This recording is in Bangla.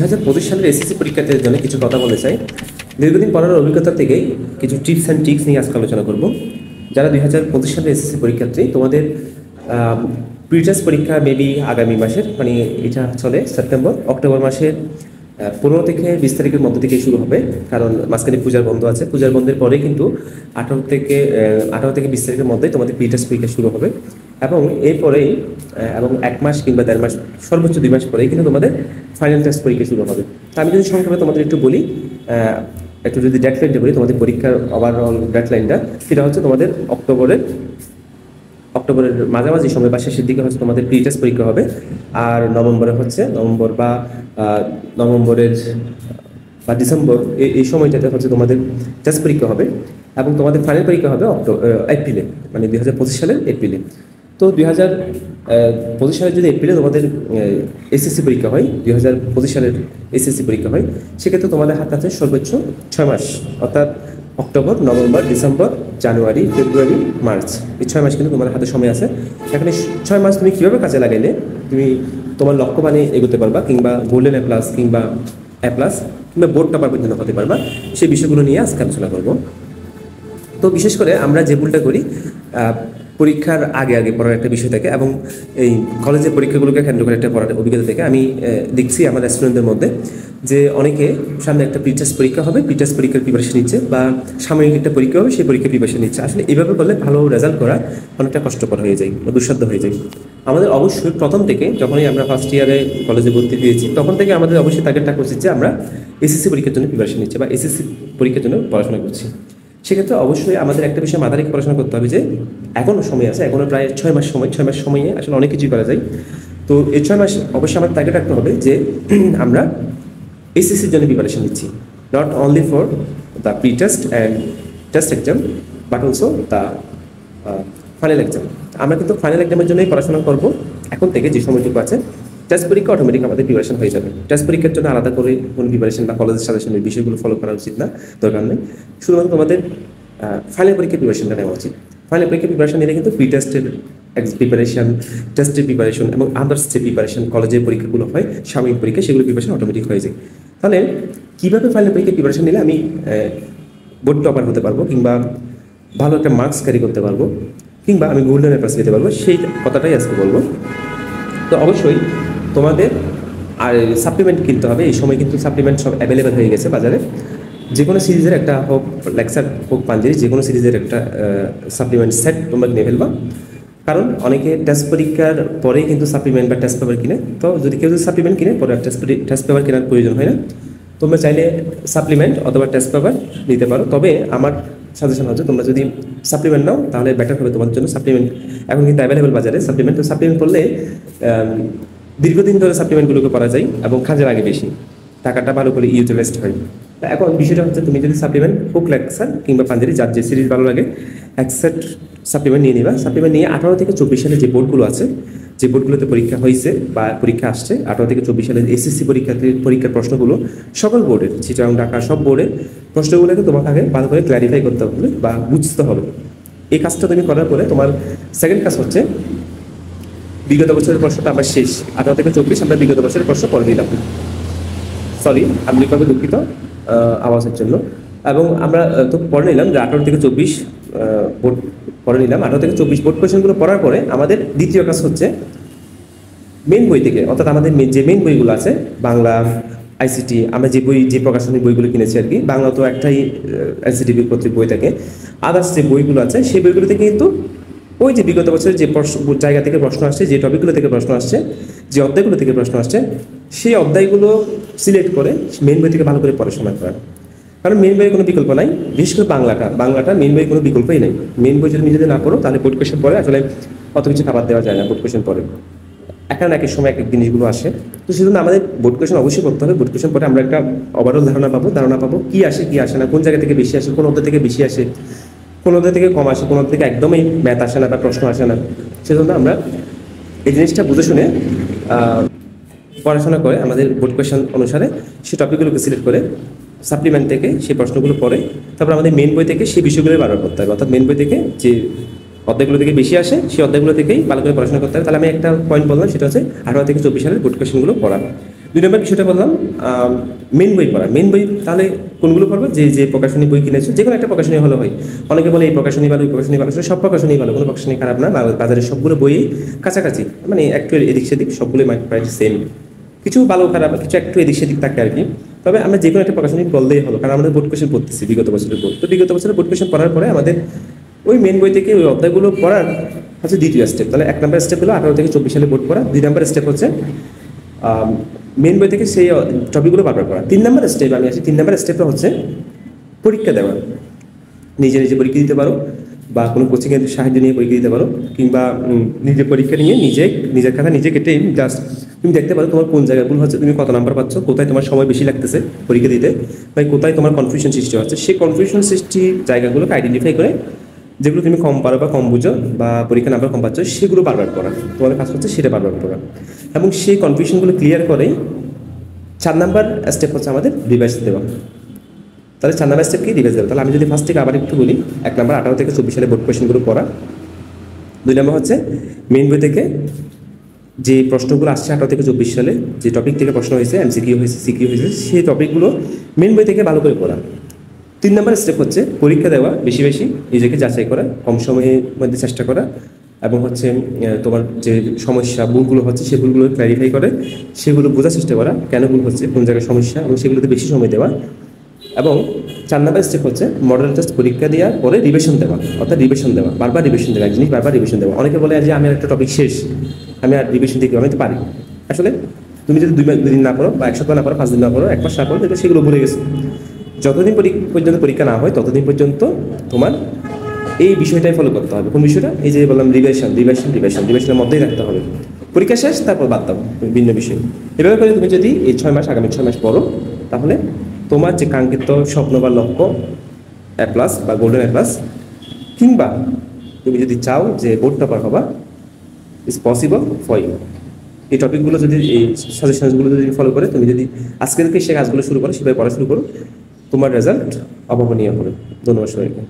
2025 সালের এসএসসি পরীক্ষার্থীদের জন্য কিছু কথা বলতে চাই। দীর্ঘদিন পড়ার অভিজ্ঞতা থেকে কিছু টিপস অ্যান্ড ট্রিক্স নিয়ে আজকে আলোচনা করব। যারা 2025 সালের এসএসসি পরীক্ষার্থী, তোমাদের প্রি-টেস্ট পরীক্ষা মেবি আগামী মাসের, মানে এটা চলে সেপ্টেম্বর অক্টোবর মাসের 15 থেকে 20 তারিখের মধ্যে থেকে শুরু হবে, কারণ মাঝখানে পূজার বন্ধ আছে। পূজার বন্ধের পরে কিন্তু 18 থেকে 20 তারিখের মধ্যে তোমাদের প্রি-টেস্ট পরীক্ষা শুরু হবে, এবং এরপরেই এবং 1 মাস কিংবা 1.5 মাস, সর্বোচ্চ 2 মাস পরেই কিন্তু তোমাদের ফাইনাল টেস্ট পরীক্ষা শুরু হবে। তো আমি যদি সংক্ষেপে তোমাদের একটু বলি, একটু যদি ডেডলাইনটা বলি, তোমাদের পরীক্ষার ওভারঅল ডেডলাইনটা সেটা হচ্ছে তোমাদের অক্টোবরের মাঝামাঝি সময় বা শেষের দিকে হচ্ছে তোমাদের প্রি টেস্ট পরীক্ষা হবে, আর নভেম্বরের বা ডিসেম্বর এই সময়টাতে হচ্ছে তোমাদের টেস্ট পরীক্ষা হবে, এবং তোমাদের ফাইনাল পরীক্ষা হবে এপ্রিলে, মানে 2025 সালের এপ্রিলে। তো 2025 সালের যদি এপ্রিলে তোমাদের এসএসসি পরীক্ষা হয়, 2025 সালের এসএসসি পরীক্ষা হয়, সেক্ষেত্রে তোমাদের হাতে আছে সর্বোচ্চ 6 মাস, অর্থাৎ অক্টোবর, নভেম্বর, ডিসেম্বর, জানুয়ারি, ফেব্রুয়ারি, মার্চ, এই 6 মাস কিন্তু তোমার হাতে সময় আছে। এখানে 6 মাস তুমি কীভাবে কাজে লাগাইলে তুমি তোমার লক্ষ্যমানে এগোতে পারবা, কিংবা গোল্ডেন এ+, কিংবা এ+, কিংবা বোর্ড টপার পর্যন্ত হতে পারবা, সেই বিষয়গুলো নিয়ে আজকে আলোচনা করবো। তো বিশেষ করে আমরা যে ভুলটা করি, পরীক্ষার আগে পড়ার একটা বিষয় থাকে, এবং এই কলেজের পরীক্ষাগুলোকে কেন্দ্র করে একটা পড়ার অভিজ্ঞতা থেকে আমি দেখছি আমার স্টুডেন্টদের মধ্যে যে অনেকে সামনে একটা প্রি-টেস্ট পরীক্ষা হবে, প্রি-টেস্ট পরীক্ষার প্রিপারেশন নিচ্ছে, বা সাময়িক একটা পরীক্ষা হবে, সেই পরীক্ষার প্রিপারেশন নিচ্ছে। আসলে এইভাবে করলে ভালো রেজাল্ট করা অনেকটা কষ্টকর হয়ে যায় বা দুঃসাধ্য হয়ে যায়। আমাদের অবশ্যই প্রথম থেকে, যখনই আমরা ফার্স্ট ইয়ারে কলেজে ভর্তি হয়েছি, তখন থেকে আমাদের অবশ্যই টার্গেটটা উচিত যে আমরা এসএসসি পরীক্ষার জন্য প্রিপারেশন নিচ্ছি বা এসএসসি পরীক্ষার জন্য পড়াশোনা করছি। সেক্ষেত্রে অবশ্যই আমাদের একটা বিষয় মাথা রেখে পড়াশোনা করতে হবে যে এখনও সময় আছে, এখনও প্রায় 6 মাস সময়ে আসলে অনেক কিছুই করা যায়। তো এই 6 মাস অবশ্যই আমাদের টার্গেট রাখতে হবে যে আমরা এসএসসির জন্য প্রিপারেশন নিচ্ছি, not only for the pre test and test exam, but also the final exam. আমরা কিন্তু ফাইনাল এক্সামের জন্যই পড়াশোনা করবো এখন থেকে, যে সময়টুকু আছে। টেস্ট পরীক্ষা অটোমেটিক আমাদের প্রিপারেশন হয়ে যাবে। টেস্ট পরীক্ষার জন্য আলাদা করে কোনো প্রিপারেশন বা কলেজের সাজেশনের বিষয়গুলো ফলো করা উচিত না, দরকার নেই। শুধুমাত্র তোমাদের ফাইনাল পরীক্ষার প্রিপারেশনটা নেওয়া উচিত। ফাইনাল পরীক্ষার প্রিপারেশন নিলে কিন্তু প্রি টেস্টের প্রিপারেশন, টেস্টের প্রিপারেশন এবং আদার্স যে প্রিপারেশন কলেজের পরীক্ষাগুলো হয়, সাময়িক পরীক্ষা, সেগুলো প্রিপারেশন অটোমেটিক হয়ে যায়। তাহলে কীভাবে ফাইনাল পরীক্ষার প্রিপারেশন নিলে আমি বোর্ড টপার হতে পারবো, কিংবা ভালো একটা মার্কস ক্যারি করতে পারবো, কিংবা আমি গোল্ডেন এ+ পেতে পারবো, সেই কথাটাই আজকে বলবো। তো অবশ্যই তোমাদের আর সাপ্লিমেন্ট কিনতে হবে। এই সময় কিন্তু সাপ্লিমেন্ট সব অ্যাভেলেবেল হয়ে গেছে বাজারে। যে কোনো সিরিজের একটা হোক, লেকচার হোক, পাঞ্জাবি, যে কোনো সিরিজের একটা সাপ্লিমেন্ট সেট তোমরা নিয়ে ফেলবা। কারণ অনেকে টেস্ট পরীক্ষার পরেই কিন্তু সাপ্লিমেন্ট বা টেস্ট পেপার কিনে। তো যদি কেউ যদি সাপ্লিমেন্ট কিনে, পরে টেস্ট পেপার কেনার প্রয়োজন হয় না। তোমরা চাইলে সাপ্লিমেন্ট অথবা টেস্ট পেপার নিতে পারো। তবে আমার সাজেশন হচ্ছে তোমরা যদি সাপ্লিমেন্ট নাও তাহলে বেটার হবে তোমাদের জন্য। সাপ্লিমেন্ট এখন কিন্তু অ্যাভেলেবেল বাজারে। সাপ্লিমেন্ট করলে দীর্ঘদিন ধরে সাপ্লিমেন্টগুলোকে করা যায় এবং কাজে লাগে বেশি, টাকাটা ভালো করে ইউটিলাইজড হয়। তা এখন বিষয়টা হচ্ছে, তুমি যদি সাপ্লিমেন্ট হোক, লেকচার কিংবা পাঞ্জাবি, যার যে সিরিজ ভালো লাগে, এক সেট সাপ্লিমেন্ট নিয়ে নিবা। সাপ্লিমেন্ট নিয়ে 18 থেকে 24 সালে যে বোর্ডগুলো আছে, যে বোর্ডগুলোতে পরীক্ষা হয়েছে বা পরীক্ষা আসছে, 18 থেকে 24 সালের এসএসসি পরীক্ষার প্রশ্নগুলো, সকল বোর্ডের, চিটাগাং, ঢাকা, সব বোর্ডের প্রশ্নগুলোকে তোমাকে আগে ভালো করে ক্ল্যারিফাই করতে হবে বা বুঝতে হবে। এই কাজটা তুমি করার পরে তোমার সেকেন্ড কাজ হচ্ছে, বিগত বছরের প্রশ্নটা আমার শেষ, 18 থেকে 24 আমরা বিগত বছরের প্রশ্ন পড়ে নিলাম। সরি, আমি লিখবে দুঃখিত আওয়াজের জন্য। এবং আমরা তো পড়ে নিলাম যে 18 থেকে 24 বোর্ড পড়ে নিলাম। 18 থেকে 24 বোর্ড কোয়েশনগুলো পড়ার পরে আমাদের দ্বিতীয় কাজ হচ্ছে মেন বই থেকে, অর্থাৎ আমাদের যে মেন বইগুলো আছে, বাংলা, আইসিটি, আমরা যে প্রকাশনী বইগুলো কিনেছি আর কি, বাংলা তো একটাই আইসিটি কর্তৃক বই থাকে, আদার্স যে বইগুলো আছে সেই বইগুলো থেকে কিন্তু ওই যে বিগত বছরের যে জায়গা থেকে প্রশ্ন আসছে, যে টপিকগুলো থেকে প্রশ্ন আসছে, যে অধ্যায়গুলো থেকে প্রশ্ন আসছে, সেই অধ্যায়গুলো সিলেক্ট করে মেন বই থেকে ভালো করে পড়াশোনা করা। কারণ মেন বইয়ের কোনো বিকল্প নাই। বিশেষ করে বাংলাটা মেন বইয়ের কোনো বিকল্পই নাই। মেন বই যদি না পড়ো, তাহলে বোর্ড কোয়েশন পরে আসলে অত কিছু খাবার দেওয়া যায় না। বোর্ড কোয়েশন পরে এক সময় এক জিনিসগুলো আসে। তো সেজন্য আমাদের বোর্ড কোয়েশন অবশ্যই করতে হবে। বোর্ড কোয়েশন পরে আমরা একটা ওভারঅল ধারণা পাবো কি আসে, কি আসে না, কোন জায়গা থেকে বেশি আসে, কোন অধ্যায় থেকে বেশি আসে, কোন অধ্যায় থেকে কম আসে, কোন অধ্যায় থেকে একদমই ম্যাথ আসে না বা প্রশ্ন আসে না। সেজন্য আমরা এই জিনিসটা বুঝে শুনে পড়াশোনা করে আমাদের বোর্ড কোয়েশন অনুসারে সেই টপিকগুলোকে সিলেক্ট করে সাপ্লিমেন্ট থেকে সেই প্রশ্নগুলো পড়ে তারপর আমাদের মেন বই থেকে সেই বিষয়গুলোই বারবার করতে হবে। অর্থাৎ মেন বই থেকে যে অধ্যায়গুলো থেকে বেশি আসে সেই অধ্যায়গুলো থেকেই ভালো করে পড়াশোনা করতে হবে। তাহলে আমি একটা পয়েন্ট বললাম, সেটা হচ্ছে 18 থেকে 24 সালের বোর্ড কোয়েশনগুলো পড়া। 2 নম্বর বিষয়টা বললাম মেন বই পড়া। মেন বই তাহলে কোনগুলো পড়বে? যে যে প্রকাশনী বই কিনেছো, যে কোনো একটা প্রকাশনী হলে হয়। অনেকে বলে এই প্রকাশনী ভালো, এই প্রকাশনী ভালো, সব প্রকাশনী ভালো, কোনো প্রকাশনী খারাপ না। বাজারের সবগুলো বই কাছাকাছি, মানে একটু এদিক সেদিক, সবগুলো প্রায় সেম। কিছু ভালো খারাপ, কিছু একটু এদিক সেদিক থাকে আর কি। তবে আমরা যে কোনো একটা প্রকাশনী বললেই হলো, কারণ আমাদের বোর্ড কোয়েশ্চেন পড়তেছি বিগত বছরের বোর্ড। তো বিগত বছরের বোর্ড কোয়েশ্চেন পড়ার পরে আমাদের ওই মেন বই থেকে ওই অধ্যায়গুলো পড়ার হচ্ছে দ্বিতীয় স্টেপ। তাহলে 1 নম্বর স্টেপ হলো 18 থেকে 24 সালে বোর্ড পড়া। 2 নম্বর স্টেপ হচ্ছে মেন বই থেকে সেই টপিকগুলো বারবার পড়া। 3 নম্বর স্টেপ আমি আসি। 3 নম্বর স্টেপটা হচ্ছে পরীক্ষা দেওয়া। নিজে নিজে পরীক্ষা দিতে পারো, বা কোনো কোচিংয়ের সাহায্য নিয়ে পরীক্ষা দিতে পারো, কিংবা নিজে পরীক্ষা নিয়ে নিজের খাতা নিজে কেটে জাস্ট তুমি দেখতে পারো তোমার কোন জায়গায় ভুল হচ্ছে, তুমি কত নাম্বার পাচ্ছ, কোথায় তোমার সময় বেশি লাগতেছে পরীক্ষা দিতে, বা কোথায় তোমার কনফিউশন সৃষ্টি হচ্ছে। সেই কনফিউশন সৃষ্টি জায়গাগুলোকে আইডেন্টিফাই করে যেগুলো তুমি কম পারো বা কম বুঝো বা পরীক্ষা নাম্বার কম পাচ্ছ, সেগুলো বারবার পড়া। তোমাদের কাজ হচ্ছে সেটা বারবার পড়া, এবং সেই কনফিউশনগুলো ক্লিয়ার করেই 4 নাম্বার স্টেপ হচ্ছে আমাদের রিভাইজ দেওয়া। তাহলে 4 নাম্বার স্টেপ কি? রিভাইজ দেওয়া। তাহলে আমি যদি ফার্স্ট থেকে আবার একটু বলি, 1 নাম্বার 18 থেকে 24 সালে বোর্ড কোয়েশ্চেনগুলো পড়া। 2 নাম্বার হচ্ছে মেইন বই থেকে যে প্রশ্নগুলো আসছে 18 থেকে 24 সালে, যে টপিক থেকে প্রশ্ন হয়েছে, এমসিকিউ হয়েছে, সিকিউ হয়েছে, সেই টপিকগুলো মেইন বই থেকে ভালো করে পড়া। 3 নাম্বার স্টেপ হচ্ছে পরীক্ষা দেওয়া, বেশি বেশি নিজেকে যাচাই করা, কম সময়ের মধ্যে চেষ্টা করা, এবং হচ্ছে তোমার যে সমস্যা ভুলগুলো হচ্ছে সেই ভুলগুলো ক্ল্যারিফাই করে সেগুলো বোঝার চেষ্টা করা, কেন ভুল হচ্ছে, কোন জায়গায় সমস্যা, এবং সেগুলোতে বেশি সময় দেওয়া। এবং 4 নাম্বার স্টেপ হচ্ছে মডেল টেস্ট পরীক্ষা দেওয়ার পরে রিভিশন দেওয়া, অর্থাৎ রিভিশন দেওয়া, বারবার রিভিশন দেওয়া, এক জিনিস বারবার রিভিশন দেওয়া। অনেকে বলে যে আমি একটা টপিক শেষ, আমি আর রিভিশন দিতে আমি তো পারি। আসলে তুমি যদি 2 দিন না পড়ো, বা 1 সপ্তাহ না পড়ো, 5 দিন না পড়ো, 1 মাস না পড়ো, দেখবে সেগুলো ভুলে গেছে। যতদিন পর্যন্ত পরীক্ষা না হয় ততদিন পর্যন্ত তোমার এই বিষয়টাই ফলো করতে হবে। কোন বিষয়টা? এই যে বললাম রিভিশনের মধ্যেই রাখতে হবে। পরীক্ষা শেষ, তারপর বাদ দাও ভিন্ন বিষয়। এভাবে করে তুমি যদি এই 6 মাস, আগামী 6 মাস পড়ো, তাহলে তোমার যে কাঙ্ক্ষিত স্বপ্ন বা লক্ষ্য A+ বা গোল্ডেন A+, কিংবা তুমি যদি চাও যে বোর্ড টপার হবা, ইজ পসিবল ফর ইউ। এই টপিকগুলো যদি, এই সাজেশনসগুলো যদি ফলো করে তুমি যদি আজকে থেকে সে কাজগুলো শুরু করো, সেভাবে পড়া শুরু করো, তোমার রেজাল্ট অভাবনীয় হবে। ধন্যবাদ সবাইকে।